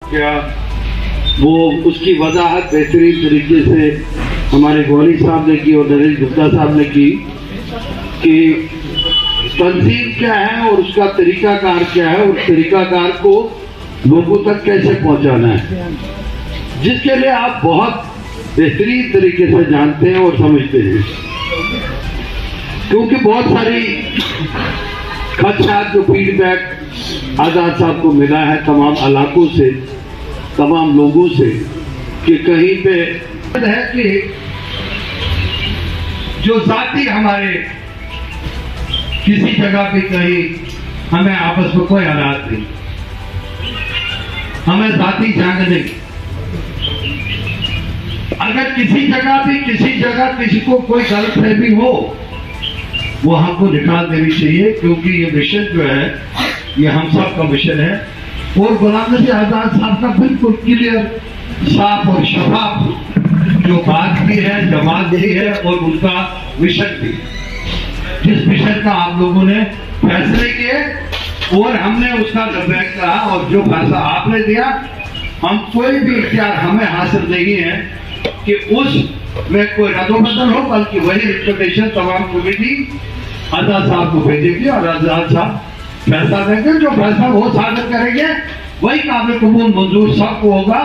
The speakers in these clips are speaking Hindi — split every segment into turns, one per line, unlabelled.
क्या वो उसकी वजाहत बेहतरीन तरीके से हमारे गौरी साहब ने की और नरेश गुप्ता साहब ने की कि तंजीम क्या है और उसका तरीकाकार क्या है और तरीकाकार को लोगों तक कैसे पहुंचाना है, जिसके लिए आप बहुत बेहतरीन तरीके से जानते हैं और समझते हैं। क्योंकि बहुत सारी खदशात जो फीडबैक आज़ाद साहब को मिला है तमाम इलाकों से, तमाम लोगों से, कि कहीं पे है कि जो जाति हमारे किसी जगह भी कहीं हमें आपस में कोई हालात नहीं, हमें जाति जंग नहीं। अगर किसी जगह किसी को कोई गलतफहमी हो वो हमको निकाल देनी चाहिए, क्योंकि ये मिशन जो है ये हम सब का मिशन है। और गुलाम नबी आजाद साहब का बिल्कुल क्लियर, साफ और शफाफ जो बात भी है, जमात भी है और उनका मिशन भी, जिस मिशन का आप लोगों ने फैसले किए और हमने उसका लबैक कहा, और जो फैसला आपने दिया, हम कोई भी इख्तियार हमें हासिल नहीं है कि उस में कोई रद्द-ओ-बदल हो, बल्कि वही रिकमेंडेशन तमाम कमेटी आजाद साहब को भेजेगी और आजाद साहब फैसला देंगे। जो फैसला वो सादर करेंगे वही काबिल कबूल मंजूर सबको होगा।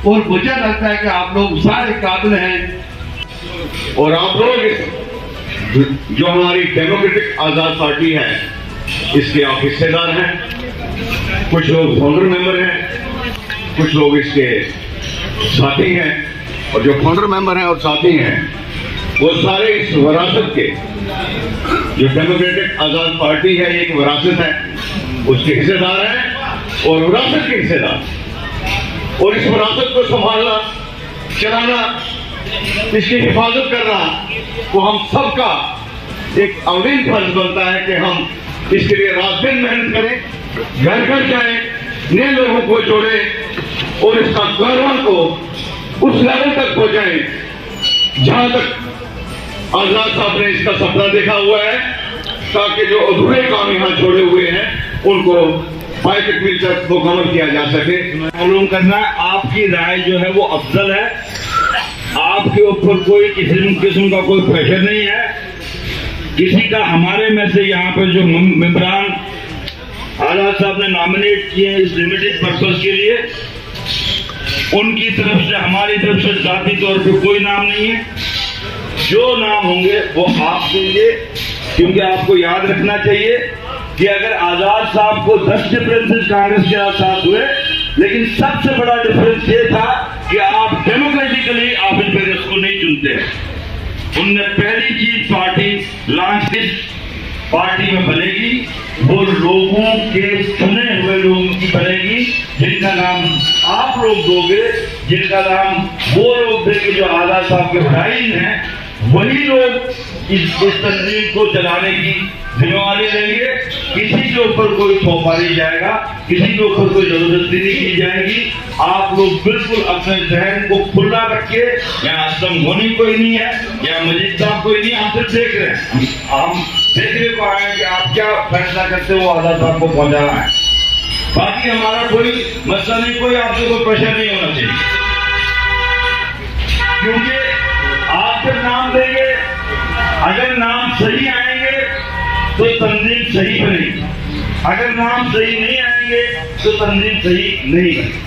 और मुझे लगता है कि आप लोग सारे काबिल हैं
और आप लोग जो हमारी डेमोक्रेटिक आजाद पार्टी है इसके आप हिस्सेदार हैं। कुछ लोग फाउंडर मेंबर हैं, कुछ लोग इसके साथी हैं, और जो फाउंडर मेंबर हैं और साथी हैं वो सारे इस विरासत के, जो डेमोक्रेटिक आजाद पार्टी है एक विरासत है, उसके हिस्सेदार हैं और विरासत के हिस्सेदार। और इस विरासत को संभालना, चलाना, इसकी हिफाजत करना वो हम सबका एक अवलीन फर्ज बनता है कि हम इसके लिए रात दिन मेहनत करें, घर घर जाएं, नए लोगों को जोड़ें और इसका गौरव को उस लेवल तक पहुंचाएं जहां तक आजाद साहब ने इसका सपना देखा हुआ है, ताकि जो अधूरे काम यहां छोड़े हुए हैं उनको तकमील तक मुकम्मल किया जा सके।
मालूम करना आपकी राय जो है वो अफजल है, आपके ऊपर कोई किस्म का कोई प्रेशर नहीं है। किसी का हमारे में से यहाँ पर जो मेंबरान आजाद साहब ने नॉमिनेट किए हैं इस लिमिटेड पर्पस के लिए, उनकी तरफ से हमारी तरफ से जाती तौर पे कोई नाम नहीं है। जो नाम होंगे वो आप देंगे, क्योंकि आपको याद रखना चाहिए कि अगर आजाद साहब को 10 डिफरेंसेस कांग्रेस के साथ हुए, लेकिन सबसे बड़ा डिफरेंस ये था कि आप डेमोक्रेटिकली आप इन पेरेंट्स को नहीं चुनते। उनने पहली चीज पार्टी लॉन्च की, पार्टी में बनेगी वो लोगों के चुने हुए लोगों की बनेगी, जिनका नाम आप लोग दोगे, जिनका नाम वो लोग देंगे जो आजाद साहब के भाई हैं, वही लोग इस तंजीम को चलाने की जिम्मेवारी लेंगे। किसी के ऊपर कोई थोपा नहीं जाएगा, किसी के ऊपर कोई जबरदस्ती नहीं की जाएगी। आप लोग बिल्कुल अपने जहन को खुला रखिए। यहाँ असलम गोनी कोई नहीं है, यहाँ मजीद साहब कोई नहीं, हम सिर्फ देख रहे हैं, हम देखने को आए कि आप क्या फैसला करते हो आजाद साहब को पहुंचाना है। बाकी हमारा कोई मसला नहीं, कोई आपसे कोई प्रेशर नहीं होना चाहिए, क्योंकि आप जब नाम देंगे, अगर नाम सही आएंगे तो तंजीम सही बनेगी, अगर नाम सही नहीं आएंगे तो तंजीम सही नहीं बनेगी।